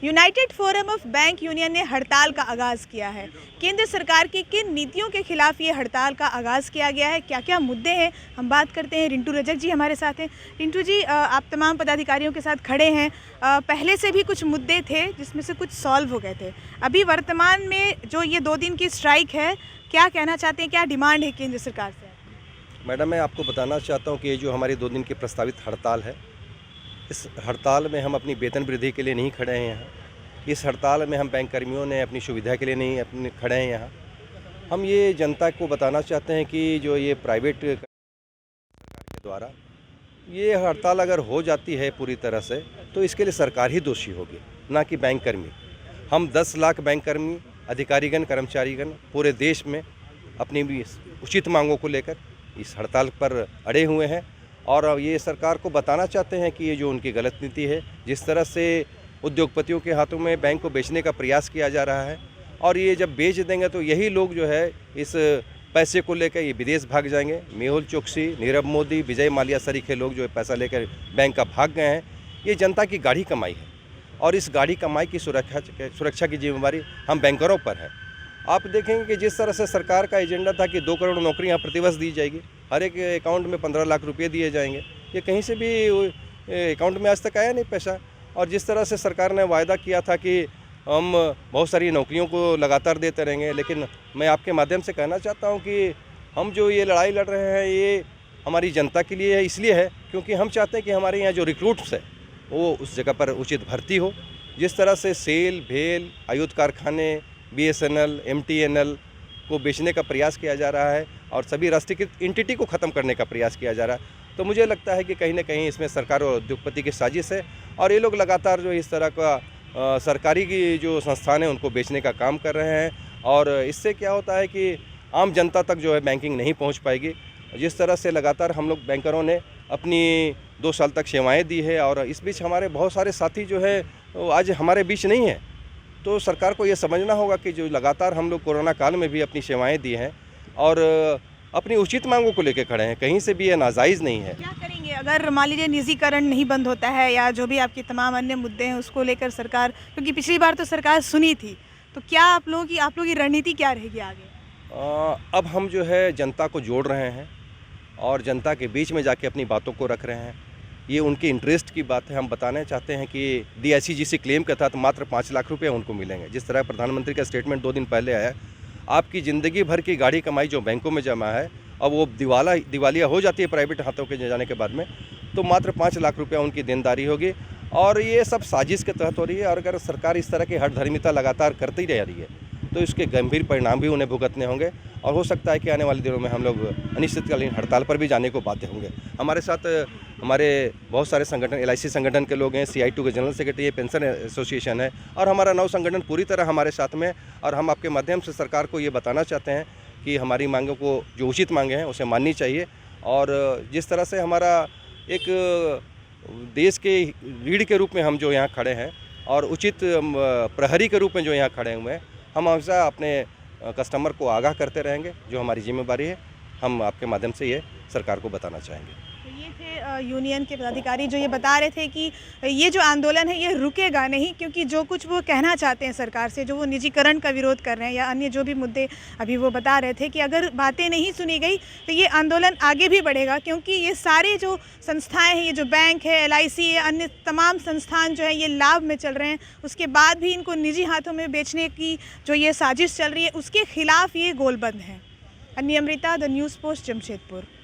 United forum of bank union ने हड़ताल का आगाज़ किया है। केंद्र सरकार की किन नीतियों के खिलाफ ये हड़ताल का आगाज़ किया गया है, क्या क्या मुद्दे हैं, हम बात करते हैं। रिंटू रजक जी हमारे साथ हैं। रिंटू जी, आप तमाम पदाधिकारियों के साथ खड़े हैं। पहले से भी कुछ मुद्दे थे जिसमें से कुछ सॉल्व हो गए थे। अभी वर्तमान में जो ये 2 दिन की स्ट्राइक है, क्या कहना चाहते हैं, क्या डिमांड है केंद्र सरकार से? मैडम, मैं आपको बताना चाहता हूं कि ये जो हमारी 2 दिन की प्रस्तावित हड़ताल है, इस हड़ताल में हम अपनी वेतन वृद्धि के लिए नहीं खड़े हैं यहाँ। इस हड़ताल में हम बैंक कर्मियों ने अपनी सुविधा के लिए नहीं अपने खड़े हैं यहाँ। हम ये जनता को बताना चाहते हैं कि जो ये प्राइवेट के द्वारा ये हड़ताल अगर हो जाती है पूरी तरह से, तो इसके लिए सरकार ही दोषी होगी, ना कि बैंक कर्मी। हम 10 लाख बैंक कर्मी, अधिकारीगण, कर्मचारीगण पूरे देश में अपनी भी उचित मांगों को लेकर इस हड़ताल पर अड़े हुए हैं और ये सरकार को बताना चाहते हैं कि ये जो उनकी गलत नीति है, जिस तरह से उद्योगपतियों के हाथों में बैंक को बेचने का प्रयास किया जा रहा है, और ये जब बेच देंगे तो यही लोग जो है इस पैसे को लेकर ये विदेश भाग जाएंगे। मेहुल चोकसी, नीरव मोदी, विजय माल्या सरीखे लोग जो पैसा लेकर बैंक का भाग गए हैं। ये जनता की गाढ़ी कमाई है और इस गाढ़ी कमाई की सुरक्षा की जिम्मेदारी हम बैंकरों पर है। आप देखेंगे कि जिस तरह से सरकार का एजेंडा था कि 2 करोड़ नौकरियां प्रतिवर्ष दी जाएगी, हर एक अकाउंट में 15 लाख रुपए दिए जाएंगे, ये कहीं से भी अकाउंट में आज तक आया नहीं पैसा। और जिस तरह से सरकार ने वायदा किया था कि हम बहुत सारी नौकरियों को लगातार देते रहेंगे, लेकिन मैं आपके माध्यम से कहना चाहता हूं कि हम जो ये लड़ाई लड़ रहे हैं ये हमारी जनता के लिए है। इसलिए है क्योंकि हम चाहते हैं कि हमारे यहाँ जो रिक्रूट्स है वो उस जगह पर उचित भर्ती हो। जिस तरह से सेल, भेल, आयुध कारखाने, BSNL, MTNL को बेचने का प्रयास किया जा रहा है और सभी राष्ट्रीयकृत एंटिटी को ख़त्म करने का प्रयास किया जा रहा है, तो मुझे लगता है कि कहीं ना कहीं इसमें सरकार और उद्योगपति की साजिश है और ये लोग लगातार जो इस तरह का सरकारी की जो संस्थान है उनको बेचने का काम कर रहे हैं। और इससे क्या होता है कि आम जनता तक जो है बैंकिंग नहीं पहुंच पाएगी। जिस तरह से लगातार हम लोग बैंकरों ने अपनी 2 साल तक सेवाएं दी है और इस बीच हमारे बहुत सारे साथी जो है आज हमारे बीच नहीं है, तो सरकार को ये समझना होगा कि जो लगातार हम लोग कोरोना काल में भी अपनी सेवाएं दी हैं और अपनी उचित मांगों को लेकर खड़े हैं, कहीं से भी ये नाजायज़ नहीं है। क्या करेंगे अगर मान लीजिए निजीकरण नहीं बंद होता है या जो भी आपके तमाम अन्य मुद्दे हैं उसको लेकर सरकार, क्योंकि पिछली बार तो सरकार सुनी थी, तो क्या आप लोगों की रणनीति क्या रहेगी आगे? अब हम जो है जनता को जोड़ रहे हैं और जनता के बीच में जाके अपनी बातों को रख रहे हैं। ये उनके इंटरेस्ट की बात है। हम बताना चाहते हैं कि DICGC क्लेम के तहत मात्र 5 लाख रुपये उनको मिलेंगे। जिस तरह प्रधानमंत्री का स्टेटमेंट 2 दिन पहले आया, आपकी ज़िंदगी भर की गाढ़ी कमाई जो बैंकों में जमा है, अब वो दिवालिया हो जाती है प्राइवेट हाथों के जाने के बाद में, तो मात्र 5 लाख रुपया उनकी देनदारी होगी। और ये सब साजिश के तहत हो रही है और अगर सरकार इस तरह की हठधर्मिता लगातार करती रह रही है तो इसके गंभीर परिणाम भी उन्हें भुगतने होंगे और हो सकता है कि आने वाले दिनों में हम लोग अनिश्चितकालीन हड़ताल पर भी जाने को बाध्य होंगे। हमारे साथ हमारे बहुत सारे संगठन, LIC संगठन के लोग हैं, CI2 के जनरल सेक्रेटरी है, पेंशन एसोसिएशन है और हमारा नव संगठन पूरी तरह हमारे साथ में। और हम आपके माध्यम से सरकार को ये बताना चाहते हैं कि हमारी मांगों को, जो उचित मांगे हैं, उसे माननी चाहिए। और जिस तरह से हमारा एक देश के रीढ़ के रूप में हम जो यहाँ खड़े हैं और उचित प्रहरी के रूप में जो यहाँ खड़े हुए हैं, हम हमेशा अपने कस्टमर को आगाह करते रहेंगे, जो हमारी जिम्मेदारी है। हम आपके माध्यम से ये सरकार को बताना चाहेंगे। तो ये थे यूनियन के पदाधिकारी जो ये बता रहे थे कि ये जो आंदोलन है ये रुकेगा नहीं, क्योंकि जो कुछ वो कहना चाहते हैं सरकार से, जो वो निजीकरण का विरोध कर रहे हैं या अन्य जो भी मुद्दे अभी वो बता रहे थे, कि अगर बातें नहीं सुनी गई तो ये आंदोलन आगे भी बढ़ेगा। क्योंकि ये सारे जो संस्थाएं हैं, ये जो बैंक है, LIC है, अन्य तमाम संस्थान जो है ये लाभ में चल रहे हैं, उसके बाद भी इनको निजी हाथों में बेचने की जो ये साजिश चल रही है उसके खिलाफ ये गोलबंद है। अन्य Amrita, the news post, Jamshedpur.